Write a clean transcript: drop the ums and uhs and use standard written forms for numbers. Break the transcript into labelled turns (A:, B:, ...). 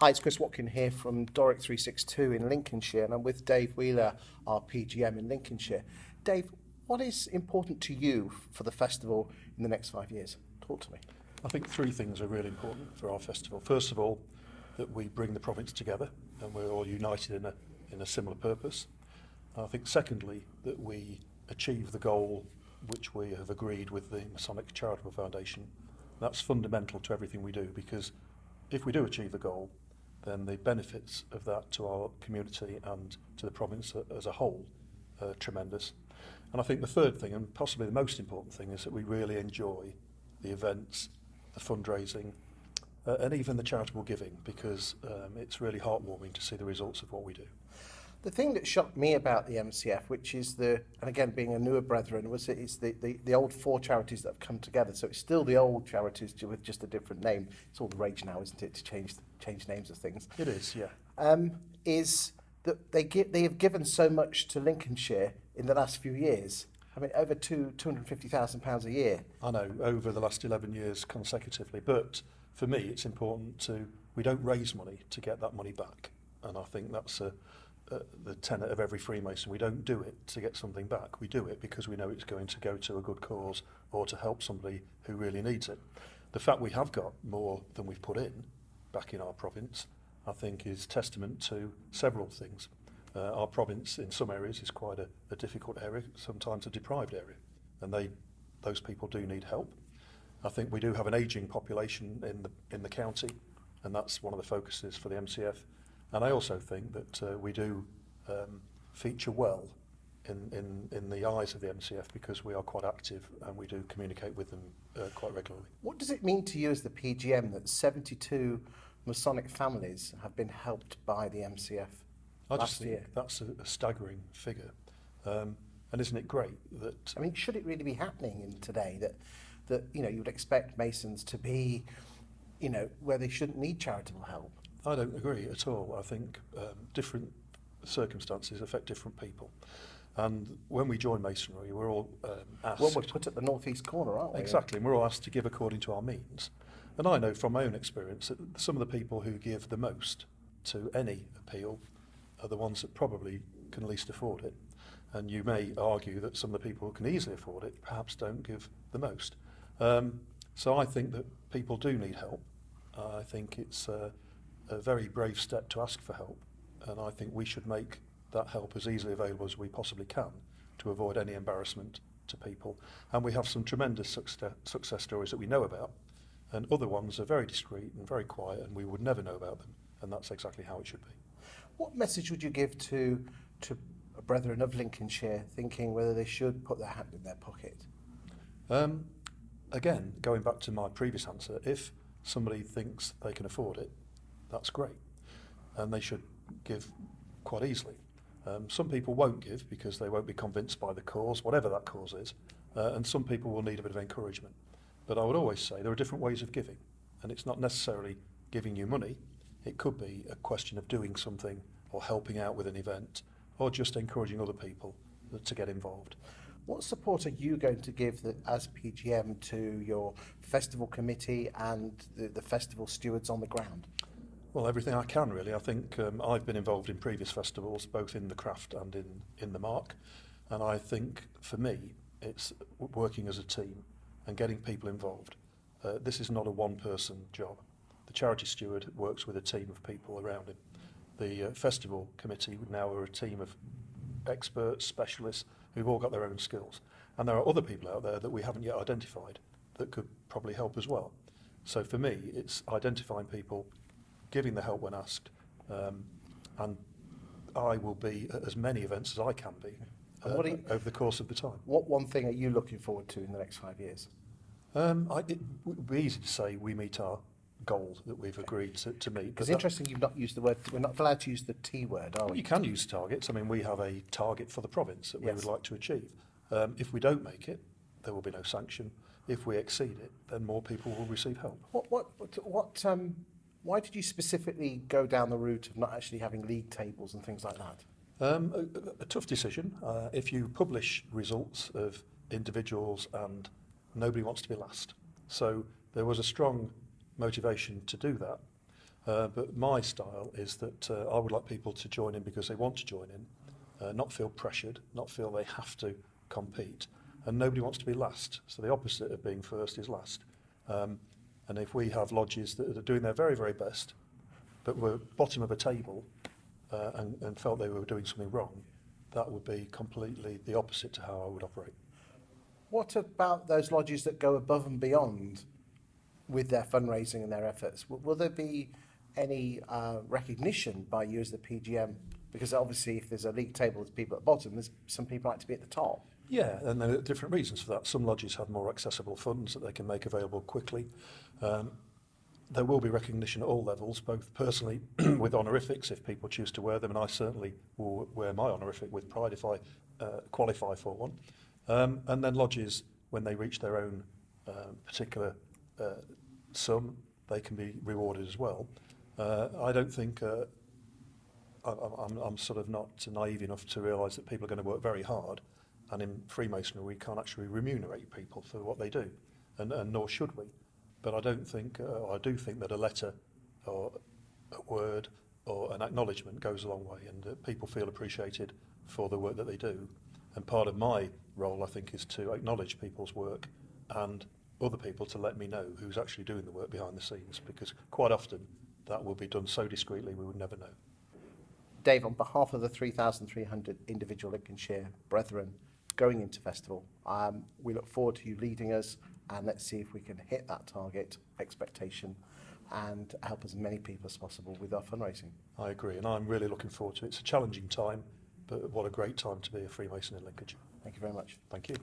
A: Hi, it's Chris Watkin here from Doric 362 in Lincolnshire, and I'm with Dave Wheeler, our PGM in Lincolnshire. Dave, what is important to you for the festival in the next 5 years? Talk to me.
B: I think three things are really important for our festival. First of all, that we bring the province together and we're all united in a similar purpose. I think secondly, that we achieve the goal which we have agreed with the Masonic Charitable Foundation. That's fundamental to everything we do, because if we do achieve the goal, then the benefits of that to our community and to the province as a whole are tremendous. And I think the third thing, and possibly the most important thing, is that we really enjoy the events, the fundraising, and even the charitable giving, because it's really heartwarming to see the results of what we do.
A: The thing that shocked me about the MCF, which is and again being a newer brethren, was it's the old four charities that have come together. So it's still the old charities with just a different name. It's all the rage now, isn't it, to change names of things?
B: It is, yeah.
A: Is that they have given so much to Lincolnshire in the last few years. I mean, over £250,000 a year.
B: I know, over the last 11 years consecutively. But for me, it's important we don't raise money to get that money back. And I think that's the tenet of every Freemason. We don't do it to get something back. We do it because we know it's going to go to a good cause or to help somebody who really needs it. The fact we have got more than we've put in back in our province, I think, is testament to several things. Our province in some areas is quite a difficult area, sometimes a deprived area, and those people do need help. I think we do have an ageing population in the county, and that's one of the focuses for the MCF. And I also think that we do feature well in the eyes of the MCF, because we are quite active and we do communicate with them quite regularly.
A: What does it mean to you as the PGM that 72 Masonic families have been helped by the MCF
B: I
A: last
B: just think
A: year?
B: that's a staggering figure. And isn't it great that...
A: I mean, should it really be happening in today that you would expect Masons to be, where they shouldn't need charitable help?
B: I don't agree at all. I think different circumstances affect different people. And when we join Masonry, we're all asked...
A: Well, we're put at the northeast corner, aren't we?
B: Exactly, and we're all asked to give according to our means. And I know from my own experience that some of the people who give the most to any appeal are the ones that probably can least afford it. And you may argue that some of the people who can easily afford it perhaps don't give the most. So I think that people do need help. I think it's a very brave step to ask for help, and I think we should make that help as easily available as we possibly can to avoid any embarrassment to people. And we have some tremendous success stories that we know about, and other ones are very discreet and very quiet, and we would never know about them, and that's exactly how it should be.
A: What message would you give to brethren of Lincolnshire thinking whether they should put their hand in their pocket?
B: Again, going back to my previous answer, if somebody thinks they can afford it, that's great, and they should give quite easily. Some people won't give because they won't be convinced by the cause, whatever that cause is, and some people will need a bit of encouragement. But I would always say there are different ways of giving, and it's not necessarily giving you money. It could be a question of doing something or helping out with an event or just encouraging other people to get involved.
A: What support are you going to give as PGM to your festival committee and the festival stewards on the ground?
B: Well, everything I can, really. I think I've been involved in previous festivals, both in the craft and in the mark, and I think for me it's working as a team and getting people involved. This is not a one-person job. The charity steward works with a team of people around him. The festival committee now are a team of experts, specialists, who've all got their own skills. And there are other people out there that we haven't yet identified that could probably help as well. So for me, it's identifying people, giving the help when asked, and I will be at as many events as I can be over the course of the time.
A: What one thing are you looking forward to in the next 5 years?
B: It would be easy to say we meet our goal that we've agreed to meet.
A: It's interesting you've not used the word, we're not allowed to use the T word, are we?
B: You can use targets. I mean, we have a target for the province that we would like to achieve. If we don't make it, there will be no sanction. If we exceed it, then more people will receive help.
A: Why did you specifically go down the route of not actually having league tables and things like that?
B: A tough decision. If you publish results of individuals, and nobody wants to be last. So there was a strong motivation to do that. But my style is that I would like people to join in because they want to join in, not feel pressured, not feel they have to compete, and nobody wants to be last. So the opposite of being first is last. And if we have lodges that are doing their very, very best, but were bottom of a table and felt they were doing something wrong, that would be completely the opposite to how I would operate.
A: What about those lodges that go above and beyond with their fundraising and their efforts? Will there be any recognition by you as the PGM? Because obviously if there's a league table with people at the bottom, there's some people like to be at the top.
B: Yeah, and there are different reasons for that. Some lodges have more accessible funds that they can make available quickly. There will be recognition at all levels, both personally with honorifics if people choose to wear them, and I certainly will wear my honorific with pride if I qualify for one. And then lodges, when they reach their own particular sum, they can be rewarded as well. I don't think I'm sort of not naive enough to realise that people are going to work very hard, and in Freemasonry we can't actually remunerate people for what they do, and nor should we. But I don't think, I do think that a letter or a word or an acknowledgement goes a long way, and people feel appreciated for the work that they do. And part of my role, I think, is to acknowledge people's work and other people to let me know who's actually doing the work behind the scenes, because quite often that will be done so discreetly we would never know.
A: Dave, on behalf of the 3,300 individual Lincolnshire brethren going into festival, we look forward to you leading us, and let's see if we can hit that target expectation and help as many people as possible with our fundraising.
B: I agree, and I'm really looking forward to it. It's a challenging time, but what a great time to be a Freemason in Lincolnshire.
A: Thank you very much.
B: Thank you.